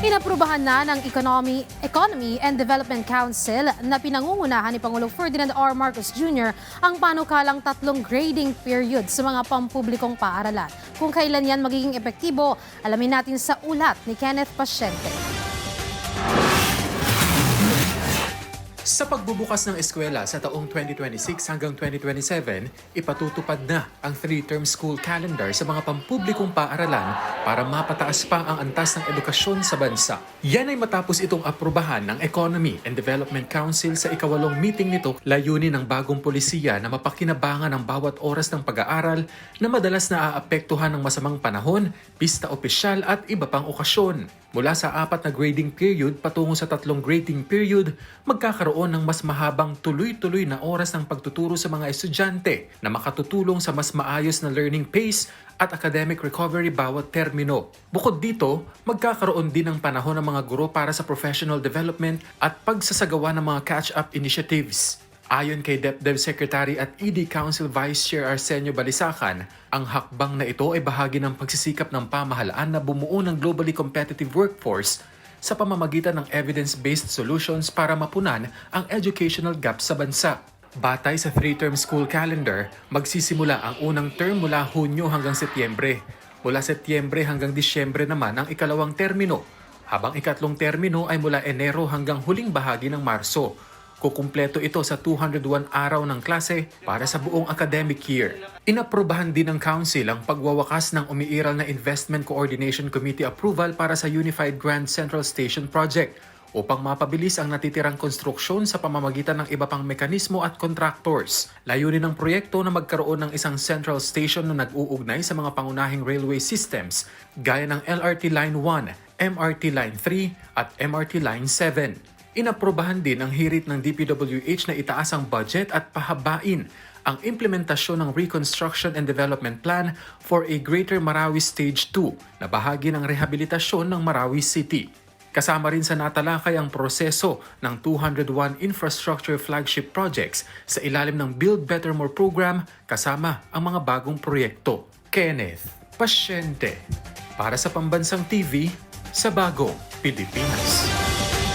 Inaprubahan na ng Economy and Development Council na pinangungunahan ni Pangulong Ferdinand R. Marcos Jr. ang panukalang 3 grading period sa mga pampublikong paaralan. Kung kailan yan magiging epektibo, alamin natin sa ulat ni Kenneth Pasyente. Sa pagbubukas ng eskwela sa taong 2026 hanggang 2027, ipatutupad na ang 3-term school calendar sa mga pampublikong paaralan para mapataas pa ang antas ng edukasyon sa bansa. Yan ay matapos itong aprubahan ng Economy and Development Council sa ika-8 meeting nito, layunin ng bagong polisiya na mapakinabangan ang bawat oras ng pag-aaral na madalas naaapektuhan ng masamang panahon, pista opisyal at iba pang okasyon. Mula sa 4 na grading period patungo sa 3 grading period, magkakaroon ng mas mahabang tuloy-tuloy na oras ng pagtuturo sa mga estudyante na makatutulong sa mas maayos na learning pace at academic recovery bawat termino. Bukod dito, magkakaroon din ng panahon ng mga guro para sa professional development at pagsasagawa ng mga catch-up initiatives. Ayon kay DepDev Secretary at ED Council Vice Chair Arsenio Balisacan, ang hakbang na ito ay bahagi ng pagsisikap ng pamahalaan na bumuo ng globally competitive workforce sa pamamagitan ng evidence-based solutions para mapunan ang educational gap sa bansa. Batay sa 3-term school calendar, magsisimula ang unang term mula Hunyo hanggang Setyembre. Mula Setyembre hanggang Disyembre naman ang ikalawang termino, habang ikatlong termino ay mula Enero hanggang huling bahagi ng Marso. Kukumpleto ito sa 201 araw ng klase para sa buong academic year. Inaprubahan din ng Council ang pagwawakas ng umiiral na Investment Coordination Committee approval para sa Unified Grand Central Station Project upang mapabilis ang natitirang konstruksyon sa pamamagitan ng iba pang mekanismo at contractors. Layunin ng proyekto na magkaroon ng isang central station na nag-uugnay sa mga pangunahing railway systems gaya ng LRT Line 1, MRT Line 3 at MRT Line 7. Inaprubahan din ang hirit ng DPWH na itaas ang budget at pahabain ang implementasyon ng Reconstruction and Development Plan for a Greater Marawi Stage 2 na bahagi ng rehabilitasyon ng Marawi City. Kasama rin sa natalakay ang proseso ng 201 infrastructure flagship projects sa ilalim ng Build Better More program kasama ang mga bagong proyekto. Kenneth Pasyente para sa Pambansang TV sa Bagong Pilipinas.